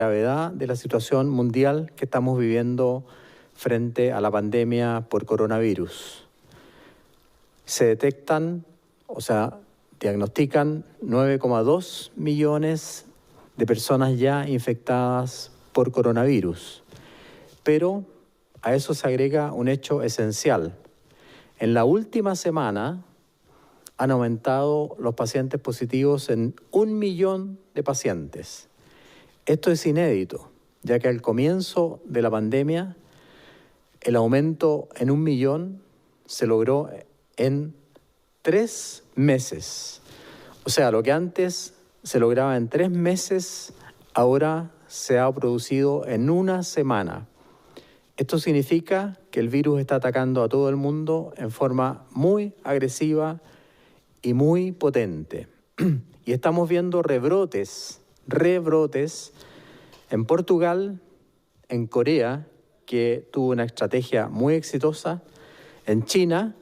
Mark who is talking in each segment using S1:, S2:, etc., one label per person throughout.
S1: gravedad de la situación mundial que estamos viviendo frente a la pandemia por coronavirus. Se detectan, diagnostican 9,2 millones de personas ya infectadas por coronavirus. Pero a eso se agrega un hecho esencial. En la última semana han aumentado los pacientes positivos en 1 millón de pacientes. Esto es inédito, ya que al comienzo de la pandemia el aumento en 1 millón se logró en 3 meses. O sea, lo que antes se lograba en 3 meses, ahora se ha producido en 1 semana. Esto significa que el virus está atacando a todo el mundo en forma muy agresiva y muy potente. Y estamos viendo rebrotes en Portugal, en Corea, que tuvo una estrategia muy exitosa, en China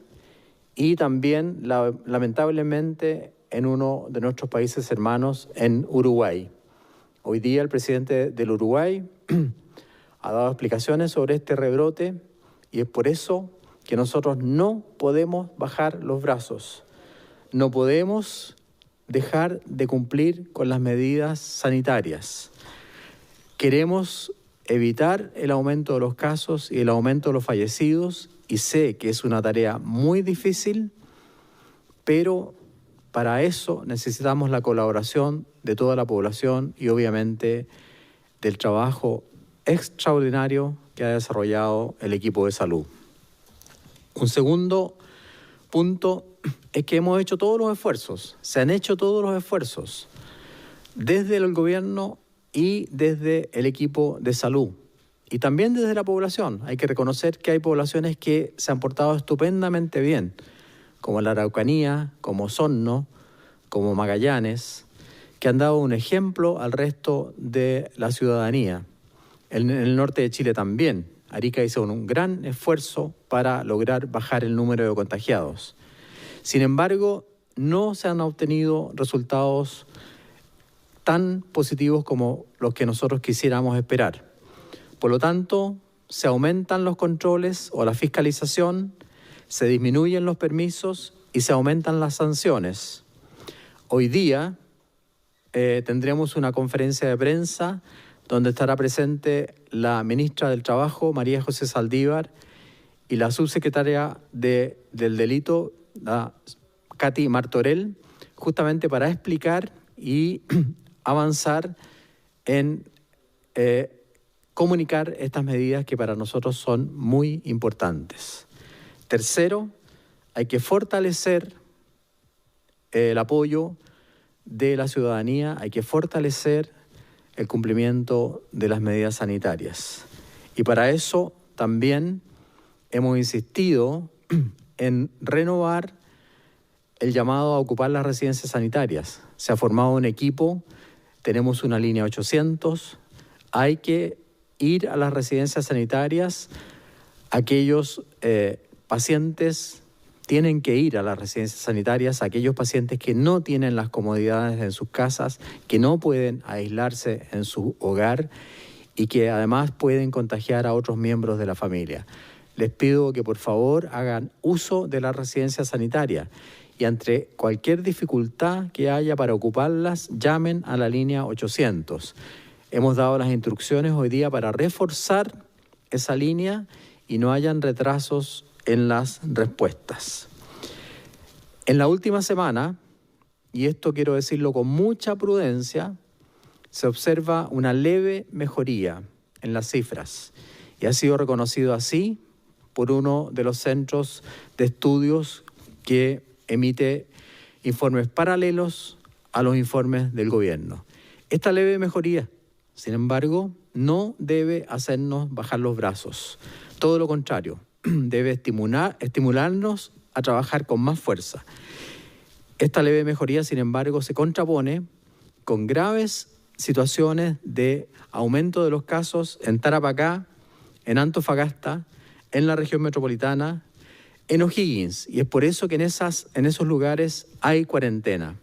S1: y también, lamentablemente, en uno de nuestros países hermanos, en Uruguay. Hoy día el presidente del Uruguay ha dado explicaciones sobre este rebrote y es por eso que nosotros no podemos bajar los brazos. No podemos dejar de cumplir con las medidas sanitarias. Queremos evitar el aumento de los casos y el aumento de los fallecidos, y sé que es una tarea muy difícil, pero para eso necesitamos la colaboración de toda la población y obviamente del trabajo extraordinario que ha desarrollado el equipo de salud. Un segundo punto es que hemos hecho todos los esfuerzos, se han hecho todos los esfuerzos desde el gobierno y desde el equipo de salud y también desde la población. Hay que reconocer que hay poblaciones que se han portado estupendamente bien, como la Araucanía, como Osorno, como Magallanes, que han dado un ejemplo al resto de la ciudadanía. En el norte de Chile también. Arica hizo un gran esfuerzo para lograr bajar el número de contagiados. Sin embargo, no se han obtenido resultados tan positivos como los que nosotros quisiéramos esperar. Por lo tanto, se aumentan los controles o la fiscalización, se disminuyen los permisos y se aumentan las sanciones. Hoy día tendremos una conferencia de prensa donde estará presente la ministra del Trabajo, María José Saldívar, y la subsecretaria del delito, la Katy Martorell, justamente para explicar y avanzar en comunicar estas medidas que para nosotros son muy importantes. Tercero, hay que fortalecer el apoyo de la ciudadanía, hay que fortalecer el cumplimiento de las medidas sanitarias. Y para eso también hemos insistido en renovar el llamado a ocupar las residencias sanitarias. Se ha formado un equipo, tenemos una línea 800, hay que ir a las residencias sanitarias, aquellos pacientes tienen que ir a las residencias sanitarias, aquellos pacientes que no tienen las comodidades en sus casas, que no pueden aislarse en su hogar y que además pueden contagiar a otros miembros de la familia. Les pido que por favor hagan uso de la residencia sanitaria y ante cualquier dificultad que haya para ocuparlas, llamen a la línea 800. Hemos dado las instrucciones hoy día para reforzar esa línea y no hayan retrasos en las respuestas. En la última semana, y esto quiero decirlo con mucha prudencia, se observa una leve mejoría en las cifras y ha sido reconocido así por uno de los centros de estudios que emite informes paralelos a los informes del gobierno. Esta leve mejoría, sin embargo, no debe hacernos bajar los brazos. Todo lo contrario, debe estimularnos a trabajar con más fuerza. Esta leve mejoría, sin embargo, se contrapone con graves situaciones de aumento de los casos en Tarapacá, en Antofagasta, en la región metropolitana, en O'Higgins. Y es por eso que en esos lugares hay cuarentena.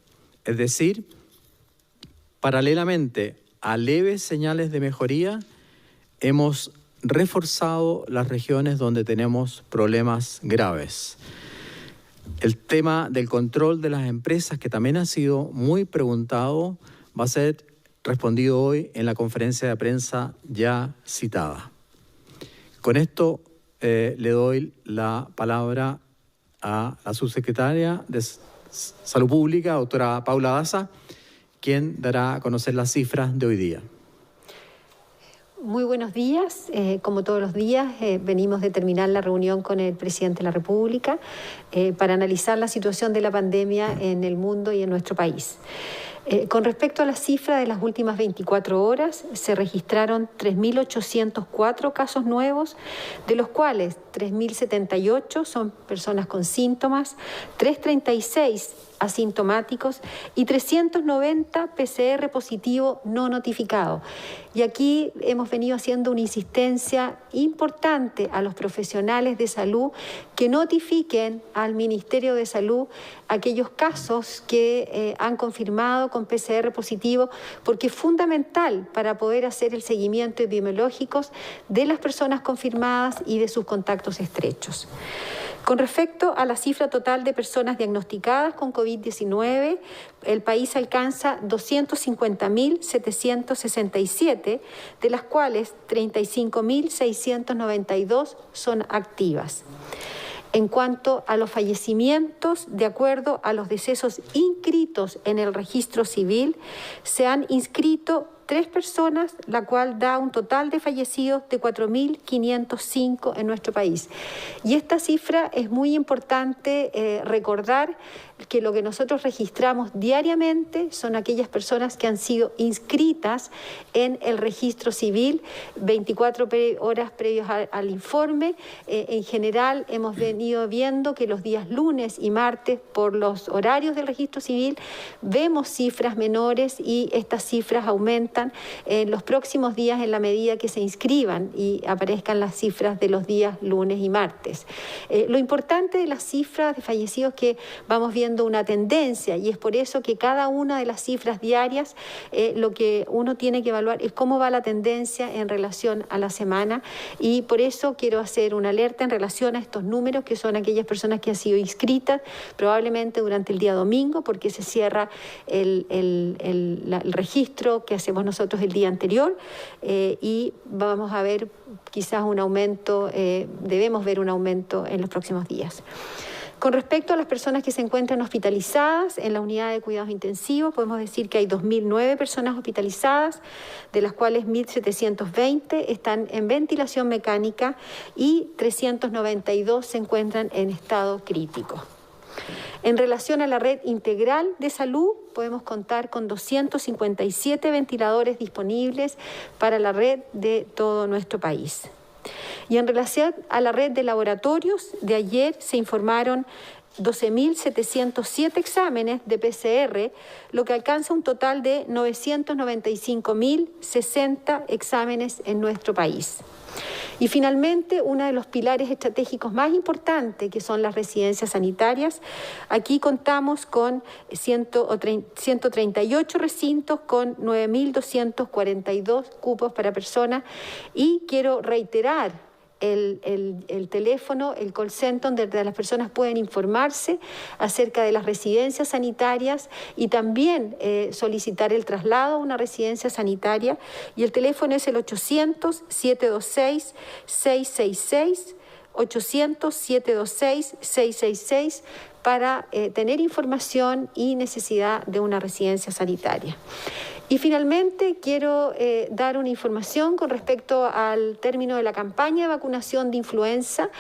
S1: Es decir, paralelamente a leves señales de mejoría, hemos reforzado las regiones donde tenemos problemas graves. El tema del control de las empresas, que también ha sido muy preguntado, va a ser respondido hoy en la conferencia de prensa ya citada. Con esto le doy la palabra a la subsecretaria de Salud Pública, doctora Paula Daza, quien dará a conocer las cifras de hoy día.
S2: Muy buenos días. Como todos los días, venimos de terminar la reunión con el presidente de la República para analizar la situación de la pandemia en el mundo y en nuestro país. Con respecto a la cifra de las últimas 24 horas, se registraron 3.804 casos nuevos, de los cuales 3.078 son personas con síntomas, 336 asintomáticos y 390 PCR positivo no notificado. Y aquí hemos venido haciendo una insistencia importante a los profesionales de salud que notifiquen al Ministerio de Salud aquellos casos que han confirmado con PCR positivo, porque es fundamental para poder hacer el seguimiento epidemiológico de las personas confirmadas y de sus contactos estrechos. Con respecto a la cifra total de personas diagnosticadas con COVID-19, el país alcanza 250.767, de las cuales 35.692 son activas. En cuanto a los fallecimientos, de acuerdo a los decesos inscritos en el registro civil, se han inscrito 3 personas, la cual da un total de fallecidos de 4.505 en nuestro país. Y esta cifra es muy importante recordar que lo que nosotros registramos diariamente son aquellas personas que han sido inscritas en el registro civil 24 horas previos al informe. En general hemos venido viendo que los días lunes y martes, por los horarios del registro civil, vemos cifras menores y estas cifras aumentan en los próximos días en la medida que se inscriban y aparezcan las cifras de los días lunes y martes. Lo importante de las cifras de fallecidos es que vamos viendo una tendencia, y es por eso que cada una de las cifras diarias lo que uno tiene que evaluar es cómo va la tendencia en relación a la semana, y por eso quiero hacer una alerta en relación a estos números, que son aquellas personas que han sido inscritas probablemente durante el día domingo, porque se cierra el registro que hacemos nosotros el día anterior, y vamos a ver quizás un aumento, debemos ver un aumento en los próximos días. Con respecto a las personas que se encuentran hospitalizadas en la unidad de cuidados intensivos, podemos decir que hay 2.009 personas hospitalizadas, de las cuales 1.720 están en ventilación mecánica y 392 se encuentran en estado crítico. En relación a la red integral de salud, podemos contar con 257 ventiladores disponibles para la red de todo nuestro país. Y en relación a la red de laboratorios, de ayer se informaron 12.707 exámenes de PCR, lo que alcanza un total de 995.060 exámenes en nuestro país. Y finalmente, uno de los pilares estratégicos más importantes, que son las residencias sanitarias. Aquí contamos con 138 recintos con 9.242 cupos para personas, y quiero reiterar el teléfono, el call center, donde las personas pueden informarse acerca de las residencias sanitarias y también solicitar el traslado a una residencia sanitaria. Y el teléfono es el 800-726-666, 800-726-666, para tener información y necesidad de una residencia sanitaria. Y finalmente quiero dar una información con respecto al término de la campaña de vacunación de influenza.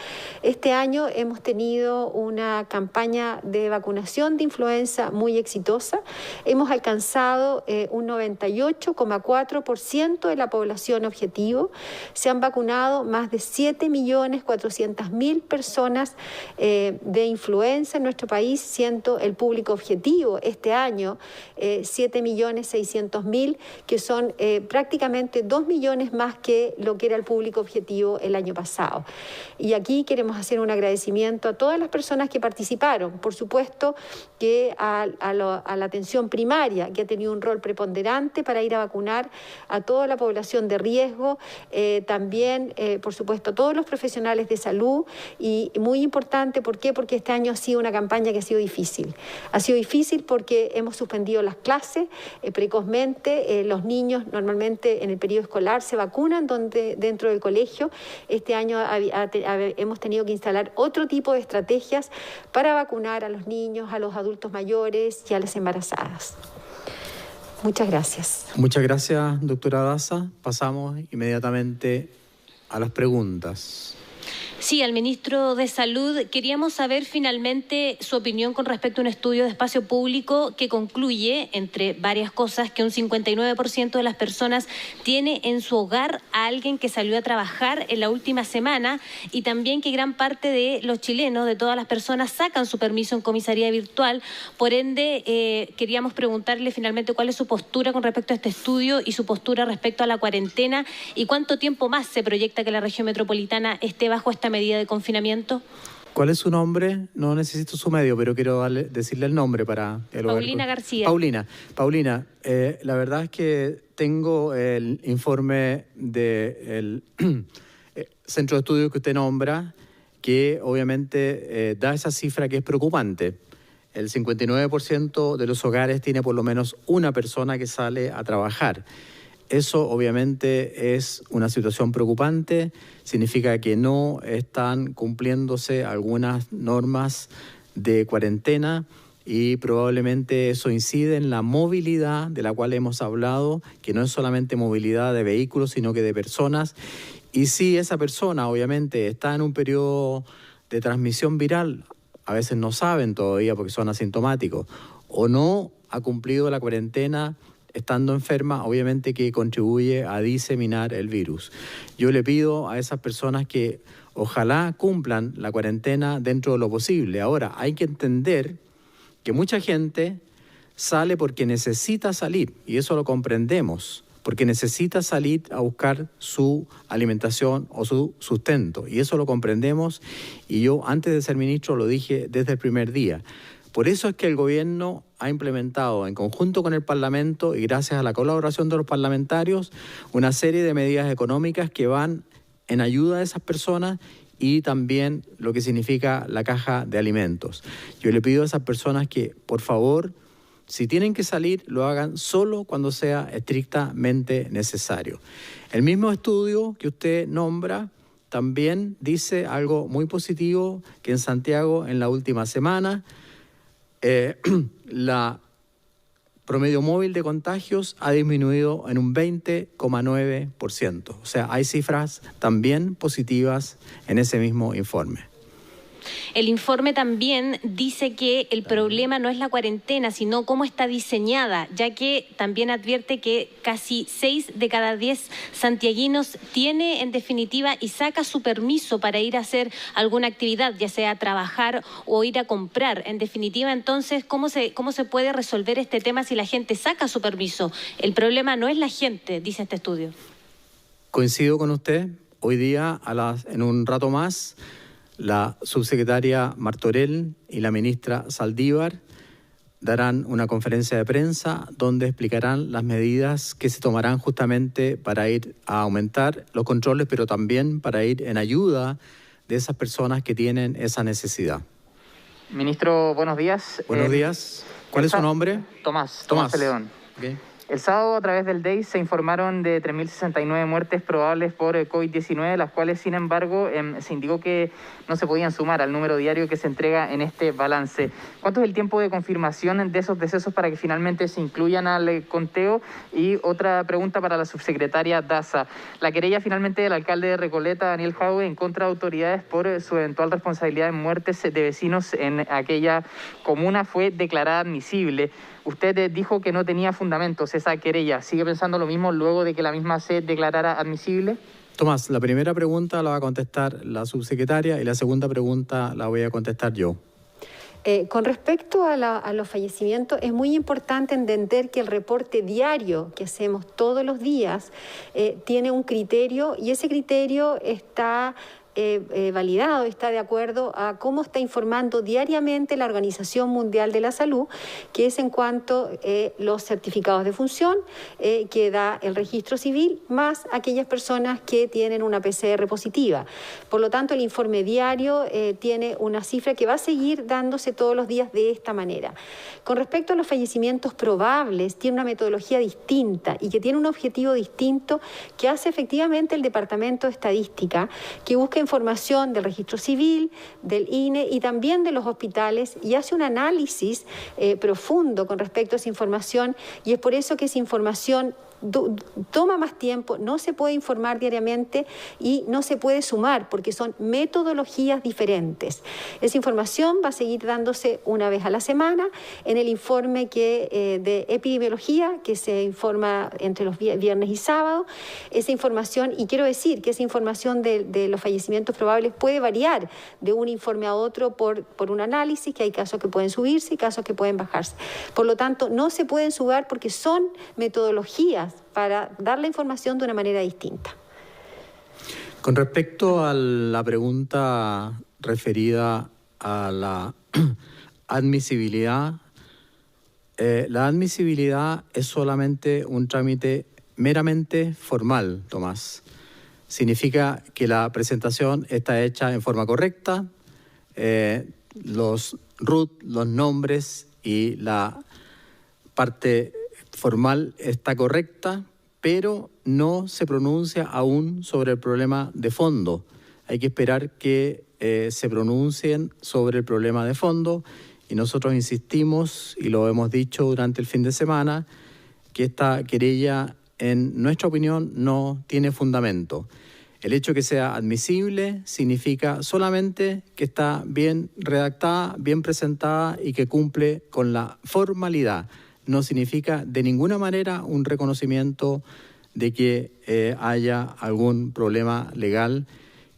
S2: Este año hemos tenido una campaña de vacunación de influenza muy exitosa. Hemos alcanzado un 98,4% de la población objetivo. Se han vacunado más de 7.400.000 personas de influenza en nuestro país, siendo el público objetivo este año 7.600.000 200.000, que son prácticamente 2 millones más que lo que era el público objetivo el año pasado. Y aquí queremos hacer un agradecimiento a todas las personas que participaron. Por supuesto que a la atención primaria, que ha tenido un rol preponderante para ir a vacunar a toda la población de riesgo, también, por supuesto, a todos los profesionales de salud, y muy importante, ¿por qué? Porque este año ha sido una campaña que ha sido difícil. Ha sido difícil porque hemos suspendido las clases precozmente. Los niños normalmente en el periodo escolar se vacunan dentro del colegio. Este año hemos tenido que instalar otro tipo de estrategias para vacunar a los niños, a los adultos mayores y a las embarazadas. Muchas gracias.
S1: Muchas gracias, doctora Daza. Pasamos inmediatamente a las preguntas.
S3: Sí, al ministro de Salud. Queríamos saber finalmente su opinión con respecto a un estudio de espacio público que concluye, entre varias cosas, que un 59% de las personas tiene en su hogar a alguien que salió a trabajar en la última semana, y también que gran parte de los chilenos, de todas las personas, sacan su permiso en comisaría virtual. Por ende, queríamos preguntarle finalmente cuál es su postura con respecto a este estudio y su postura respecto a la cuarentena, y cuánto tiempo más se proyecta que la región metropolitana esté bajo esta medida de confinamiento.
S1: ¿Cuál es su nombre? No necesito su medio, pero quiero decirle el nombre para...
S3: Paulina García.
S1: Paulina, la verdad es que tengo el informe del centro de estudios que usted nombra, que obviamente da esa cifra que es preocupante. El 59% de los hogares tiene por lo menos una persona que sale a trabajar. Eso obviamente es una situación preocupante, significa que no están cumpliéndose algunas normas de cuarentena y probablemente eso incide en la movilidad de la cual hemos hablado, que no es solamente movilidad de vehículos, sino que de personas. Y si esa persona obviamente está en un periodo de transmisión viral, a veces no saben todavía porque son asintomáticos, o no ha cumplido la cuarentena estando enferma, obviamente que contribuye a diseminar el virus. Yo le pido a esas personas que ojalá cumplan la cuarentena dentro de lo posible. Ahora, hay que entender que mucha gente sale porque necesita salir, y eso lo comprendemos, porque necesita salir a buscar su alimentación o su sustento, y eso lo comprendemos, y yo antes de ser ministro lo dije desde el primer día. Por eso es que el gobierno ha implementado en conjunto con el Parlamento y gracias a la colaboración de los parlamentarios una serie de medidas económicas que van en ayuda a esas personas y también lo que significa la caja de alimentos. Yo le pido a esas personas que, por favor, si tienen que salir, lo hagan solo cuando sea estrictamente necesario. El mismo estudio que usted nombra también dice algo muy positivo, que en Santiago en la última semana la promedio móvil de contagios ha disminuido en un 20,9%. O sea, hay cifras también positivas en ese mismo informe.
S3: El informe también dice que el problema no es la cuarentena, sino cómo está diseñada, ya que también advierte que casi 6 de cada 10 santiaguinos tiene en definitiva y saca su permiso para ir a hacer alguna actividad, ya sea trabajar o ir a comprar. En definitiva, entonces, ¿cómo se puede resolver este tema si la gente saca su permiso? El problema no es la gente, dice este estudio.
S1: Coincido con usted. Hoy día, en un rato más, la subsecretaria Martorell y la ministra Saldívar darán una conferencia de prensa donde explicarán las medidas que se tomarán justamente para ir a aumentar los controles, pero también para ir en ayuda de esas personas que tienen esa necesidad.
S4: Ministro, buenos días.
S1: Buenos días. ¿Cuál es su nombre?
S4: Tomás León.
S1: Okay.
S4: El sábado, a través del DEI, se informaron de 3.069 muertes probables por COVID-19, las cuales, sin embargo, se indicó que no se podían sumar al número diario que se entrega en este balance. ¿Cuánto es el tiempo de confirmación de esos decesos para que finalmente se incluyan al conteo? Y otra pregunta para la subsecretaria Daza. La querella finalmente del alcalde de Recoleta, Daniel Jadwe, en contra de autoridades por su eventual responsabilidad en muertes de vecinos en aquella comuna fue declarada admisible. Usted dijo que no tenía fundamentos esa querella. ¿Sigue pensando lo mismo luego de que la misma se declarara admisible?
S1: Tomás, la primera pregunta la va a contestar la subsecretaria y la segunda pregunta la voy a contestar yo.
S2: Con respecto a los fallecimientos, es muy importante entender que el reporte diario que hacemos todos los días tiene un criterio, y ese criterio está validado, está de acuerdo a cómo está informando diariamente la Organización Mundial de la Salud, que es en cuanto los certificados de función que da el registro civil, más aquellas personas que tienen una PCR positiva. Por lo tanto, el informe diario tiene una cifra que va a seguir dándose todos los días de esta manera. Con respecto a los fallecimientos probables, tiene una metodología distinta y que tiene un objetivo distinto que hace efectivamente el Departamento de Estadística, que busca información del registro civil, del INE y también de los hospitales, y hace un análisis profundo con respecto a esa información, y es por eso que esa información toma más tiempo, no se puede informar diariamente y no se puede sumar porque son metodologías diferentes. Esa información va a seguir dándose una vez a la semana en el informe de epidemiología que se informa entre los viernes y sábado. Esa información, y quiero decir que esa información de los fallecimientos probables puede variar de un informe a otro por un análisis, que hay casos que pueden subirse y casos que pueden bajarse. Por lo tanto, no se pueden subir porque son metodologías para dar la información de una manera distinta.
S1: Con respecto a la pregunta referida a la admisibilidad, la admisibilidad es solamente un trámite meramente formal, Tomás. Significa que la presentación está hecha en forma correcta, los RUT, los nombres y la parte formal está correcta, pero no se pronuncia aún sobre el problema de fondo. Hay que esperar que se pronuncien sobre el problema de fondo, y nosotros insistimos, y lo hemos dicho durante el fin de semana, que esta querella, en nuestra opinión, no tiene fundamento. El hecho de que sea admisible significa solamente que está bien redactada, bien presentada y que cumple con la formalidad. No significa de ninguna manera un reconocimiento de que haya algún problema legal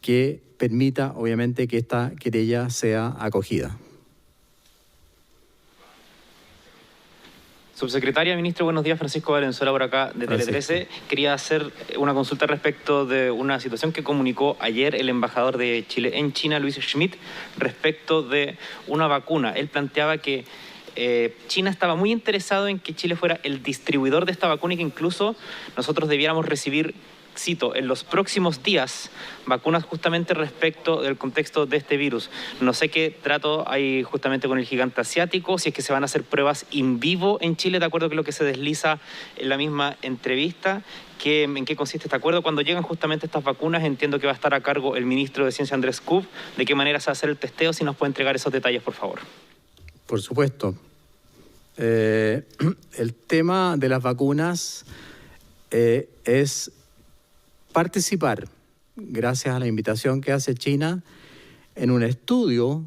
S1: que permita, obviamente, que esta querella sea acogida.
S5: Subsecretaria, ministro, buenos días. Francisco Valenzuela por acá de Tele 13. Quería hacer una consulta respecto de una situación que comunicó ayer el embajador de Chile en China, Luis Schmidt, respecto de una vacuna. Él planteaba que China estaba muy interesado en que Chile fuera el distribuidor de esta vacuna y que incluso nosotros debiéramos recibir, cito, en los próximos días vacunas justamente respecto del contexto de este virus. No sé qué trato hay justamente con el gigante asiático, si es que se van a hacer pruebas in vivo en Chile, de acuerdo con lo que se desliza en la misma entrevista. ¿En qué consiste este acuerdo? Cuando llegan justamente estas vacunas, entiendo que va a estar a cargo el ministro de Ciencia, Andrés Kub. ¿De qué manera se va a hacer el testeo? Si nos puede entregar esos detalles, por favor.
S1: Por supuesto. El tema de las vacunas es participar, gracias a la invitación que hace China, en un estudio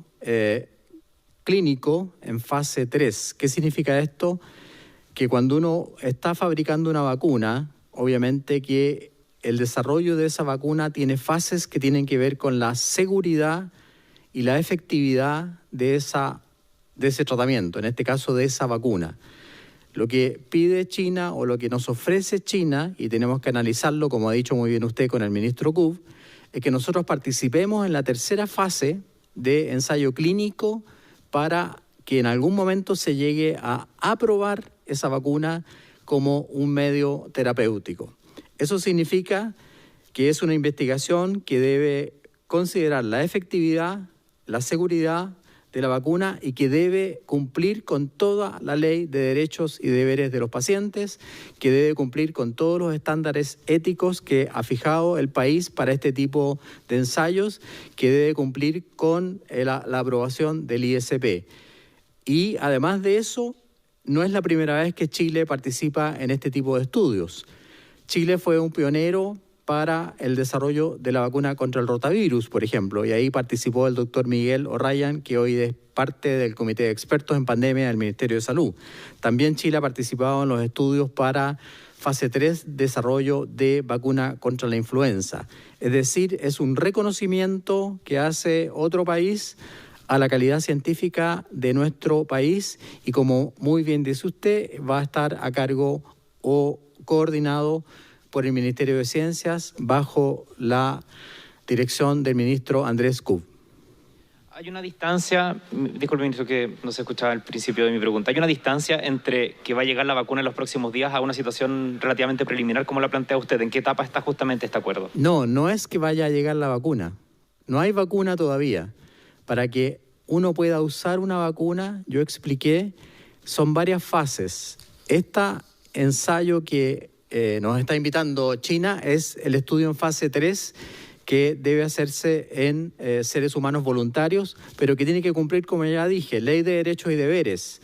S1: clínico en fase 3. ¿Qué significa esto? Que cuando uno está fabricando una vacuna, obviamente que el desarrollo de esa vacuna tiene fases que tienen que ver con la seguridad y la efectividad de ese tratamiento, en este caso de esa vacuna. Lo que pide China o lo que nos ofrece China, y tenemos que analizarlo, como ha dicho muy bien usted con el ministro Kub, es que nosotros participemos en la tercera fase de ensayo clínico para que en algún momento se llegue a aprobar esa vacuna como un medio terapéutico. Eso significa que es una investigación que debe considerar la efectividad, la seguridad de la vacuna y que debe cumplir con toda la ley de derechos y deberes de los pacientes, que debe cumplir con todos los estándares éticos que ha fijado el país para este tipo de ensayos, que debe cumplir con la aprobación del ISP. Y además de eso, no es la primera vez que Chile participa en este tipo de estudios. Chile fue un pionero para el desarrollo de la vacuna contra el rotavirus, por ejemplo, y ahí participó el doctor Miguel O'Ryan, que hoy es parte del Comité de Expertos en Pandemia del Ministerio de Salud. También Chile ha participado en los estudios para fase 3, desarrollo de vacuna contra la influenza. Es decir, es un reconocimiento que hace otro país a la calidad científica de nuestro país y, como muy bien dice usted, va a estar a cargo o coordinado por el Ministerio de Ciencias bajo la dirección del ministro Andrés Kub.
S5: Hay una distancia, disculpe ministro que no se escuchaba al principio de mi pregunta, hay una distancia entre que va a llegar la vacuna en los próximos días a una situación relativamente preliminar, como la plantea usted. ¿En qué etapa está justamente este acuerdo?
S1: No es que vaya a llegar la vacuna. No hay vacuna todavía. Para que uno pueda usar una vacuna, yo expliqué, son varias fases. Este ensayo que nos está invitando China es el estudio en fase 3, que debe hacerse en seres humanos voluntarios, pero que tiene que cumplir, como ya dije, ley de derechos y deberes,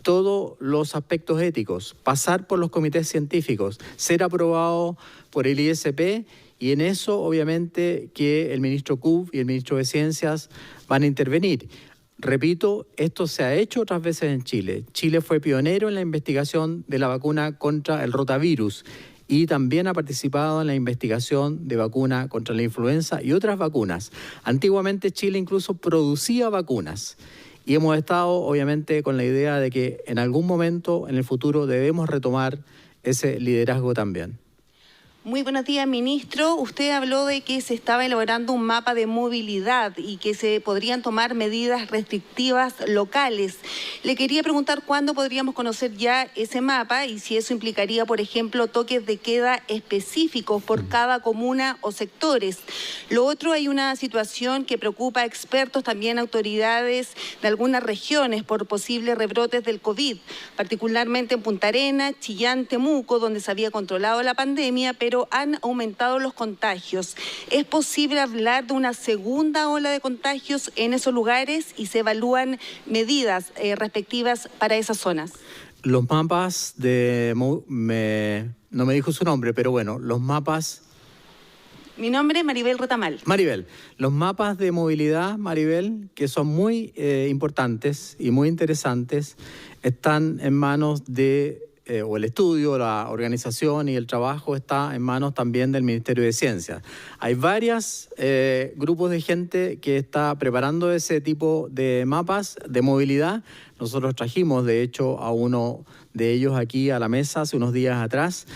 S1: todos los aspectos éticos, pasar por los comités científicos, ser aprobado por el ISP, y en eso obviamente que el ministro Kub y el ministro de Ciencias van a intervenir. Repito, esto se ha hecho otras veces en Chile. Chile fue pionero en la investigación de la vacuna contra el rotavirus, y también ha participado en la investigación de vacuna contra la influenza y otras vacunas. Antiguamente Chile incluso producía vacunas y hemos estado obviamente con la idea de que en algún momento en el futuro debemos retomar ese liderazgo también.
S6: Muy buenos días, ministro. Usted habló de que se estaba elaborando un mapa de movilidad y que se podrían tomar medidas restrictivas locales. Le quería preguntar cuándo podríamos conocer ya ese mapa y si eso implicaría, por ejemplo, toques de queda específicos por cada comuna o sectores. Lo otro, hay una situación que preocupa a expertos, también autoridades de algunas regiones por posibles rebrotes del COVID, particularmente en Punta Arenas, Chillán, Temuco, donde se había controlado la pandemia, pero han aumentado los contagios. ¿Es posible hablar de una segunda ola de contagios en esos lugares y se evalúan medidas respectivas para esas zonas?
S1: Los mapas de... no me dijo su nombre, pero bueno, los mapas...
S6: Mi nombre es Maribel Retamal.
S1: Maribel, los mapas de movilidad, Maribel, que son muy importantes y muy interesantes, están en manos de... o el estudio, la organización y el trabajo está en manos también del Ministerio de Ciencias. Hay varios grupos de gente que está preparando ese tipo de mapas de movilidad. Nosotros trajimos, de hecho, a uno de ellos aquí a la mesa hace unos días atrás.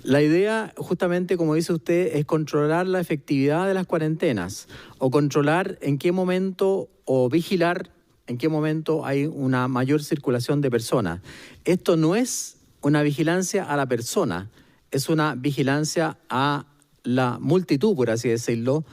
S1: La idea, justamente, como dice usted, es controlar la efectividad de las cuarentenas o controlar en qué momento o vigilar en qué momento hay una mayor circulación de personas. Esto no es una vigilancia a la persona, es una vigilancia a la multitud, por así decirlo.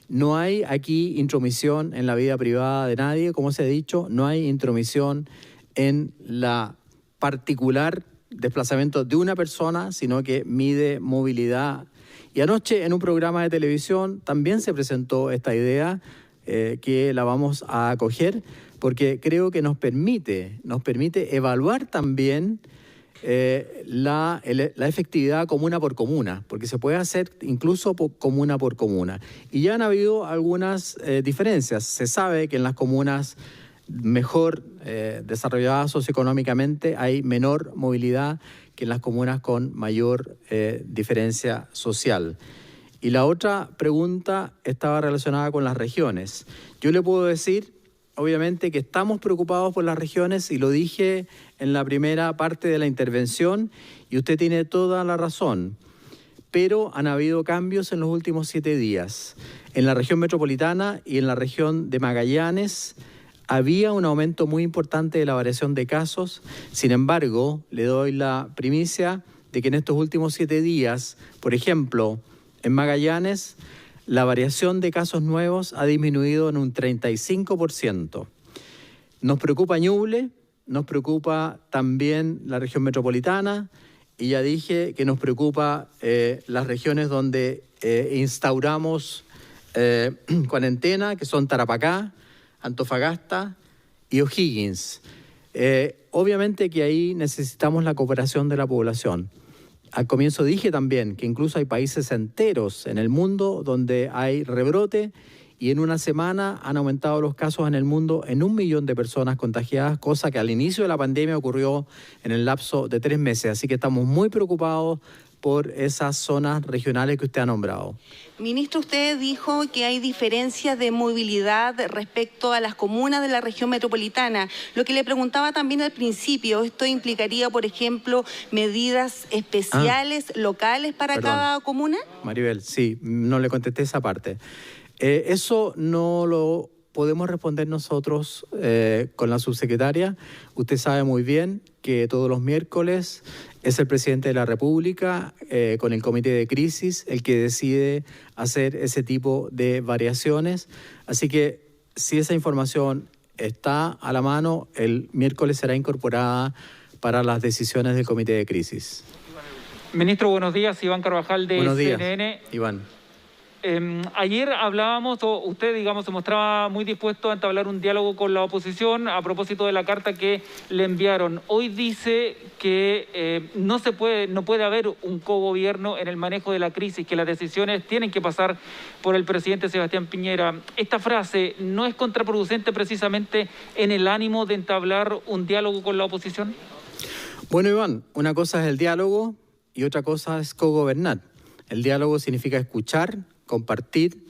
S1: No hay aquí intromisión en la vida privada de nadie, como se ha dicho, no hay intromisión en la particular desplazamiento de una persona, sino que mide movilidad. Y anoche en un programa de televisión también se presentó esta idea que la vamos a acoger, porque creo que nos permite evaluar también la efectividad comuna por comuna, porque se puede hacer incluso comuna por comuna. Y ya han habido algunas diferencias. Se sabe que en las comunas mejor desarrolladas socioeconómicamente hay menor movilidad que en las comunas con mayor diferencia social. Y la otra pregunta estaba relacionada con las regiones. Yo le puedo decir, obviamente, que estamos preocupados por las regiones y lo dije en la primera parte de la intervención y usted tiene toda la razón. Pero han habido cambios en los últimos 7 días. En la región metropolitana y en la región de Magallanes había un aumento muy importante de la variación de casos. Sin embargo, le doy la primicia de que en estos últimos 7 días, por ejemplo, en Magallanes, la variación de casos nuevos ha disminuido en un 35%. Nos preocupa Ñuble, nos preocupa también la región metropolitana y ya dije que nos preocupa las regiones donde instauramos cuarentena, que son Tarapacá, Antofagasta y O'Higgins. Obviamente que ahí necesitamos la cooperación de la población. Al comienzo dije también que incluso hay países enteros en el mundo donde hay rebrote y en una semana han aumentado los casos en el mundo en 1 millón de personas contagiadas, cosa que al inicio de la pandemia ocurrió en el lapso de 3 meses. Así que estamos muy preocupados por esas zonas regionales que usted ha nombrado.
S6: Ministro, usted dijo que hay diferencias de movilidad respecto a las comunas de la región metropolitana. Lo que le preguntaba también al principio, ¿esto implicaría, por ejemplo, medidas especiales locales para cada comuna?
S1: Maribel, sí, no le contesté esa parte. Eso no lo podemos responder nosotros con la subsecretaria. Usted sabe muy bien que todos los miércoles es el presidente de la República, con el comité de crisis, el que decide hacer ese tipo de variaciones. Así que si esa información está a la mano, el miércoles será incorporada para las decisiones del comité de crisis.
S7: Ministro, buenos días. Iván Carvajal de
S1: Buenos días,
S7: CNN.
S1: Iván.
S7: Ayer hablábamos, o usted, digamos, se mostraba muy dispuesto a entablar un diálogo con la oposición a propósito de la carta que le enviaron. Hoy dice que no puede haber un cogobierno en el manejo de la crisis, que las decisiones tienen que pasar por el presidente Sebastián Piñera. ¿Esta frase no es contraproducente precisamente en el ánimo de entablar un diálogo con la oposición?
S1: Bueno, Iván, una cosa es el diálogo y otra cosa es cogobernar. El diálogo significa escuchar, compartir,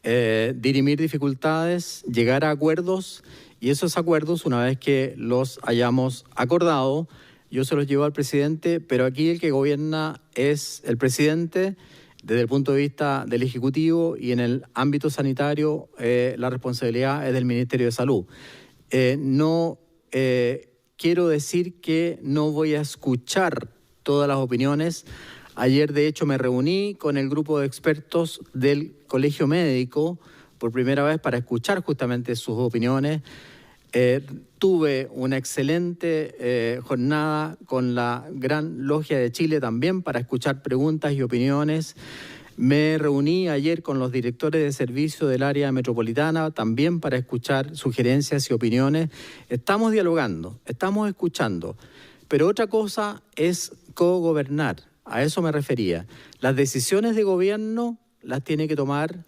S1: dirimir dificultades, llegar a acuerdos, y esos acuerdos, una vez que los hayamos acordado, yo se los llevo al presidente, pero aquí el que gobierna es el presidente desde el punto de vista del Ejecutivo, y en el ámbito sanitario la responsabilidad es del Ministerio de Salud. No quiero decir que no voy a escuchar todas las opiniones. Ayer, de hecho, me reuní con el grupo de expertos del Colegio Médico por primera vez para escuchar justamente sus opiniones. Tuve una excelente jornada con la Gran Logia de Chile también para escuchar preguntas y opiniones. Me reuní ayer con los directores de servicio del área metropolitana también para escuchar sugerencias y opiniones. Estamos dialogando, estamos escuchando, pero otra cosa es cogobernar. A eso me refería. Las decisiones de gobierno las tiene que tomar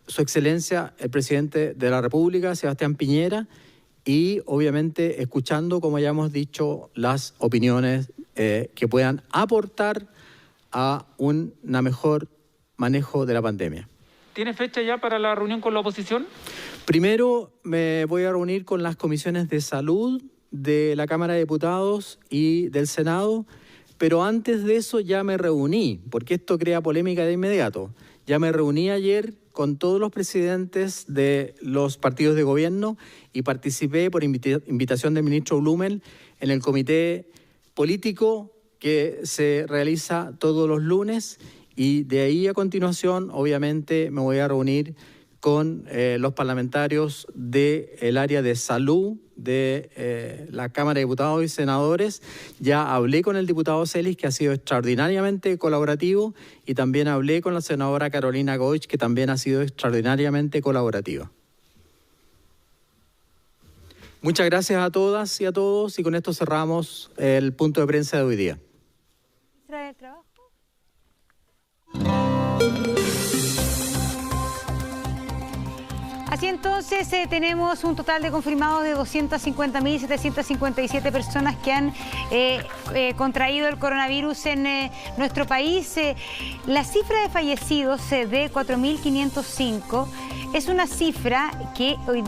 S1: Su Excelencia, el presidente de la República, Sebastián Piñera, y obviamente escuchando, como ya hemos dicho, las opiniones que puedan aportar a un mejor manejo de la pandemia.
S7: ¿Tiene fecha ya para la reunión con la oposición?
S1: Primero me voy a reunir con las comisiones de salud de la Cámara de Diputados y del Senado, pero antes de eso ya me reuní, porque esto crea polémica de inmediato. Ya me reuní ayer con todos los presidentes de los partidos de gobierno y participé por invitación del ministro Blumel en el comité político que se realiza todos los lunes, y de ahí a continuación obviamente me voy a reunir con los parlamentarios del área de salud de la Cámara de Diputados y Senadores. Ya hablé con el diputado Celis, que ha sido extraordinariamente colaborativo, y también hablé con la senadora Carolina Goich, que también ha sido extraordinariamente colaborativa. Muchas gracias a todas y a todos, y con esto cerramos el punto de prensa de hoy día.
S8: ¿Trae el trabajo? Así entonces tenemos un total de confirmados de 250.757 personas que han contraído el coronavirus en nuestro país. La cifra de fallecidos de 4.505 es una cifra que hoy día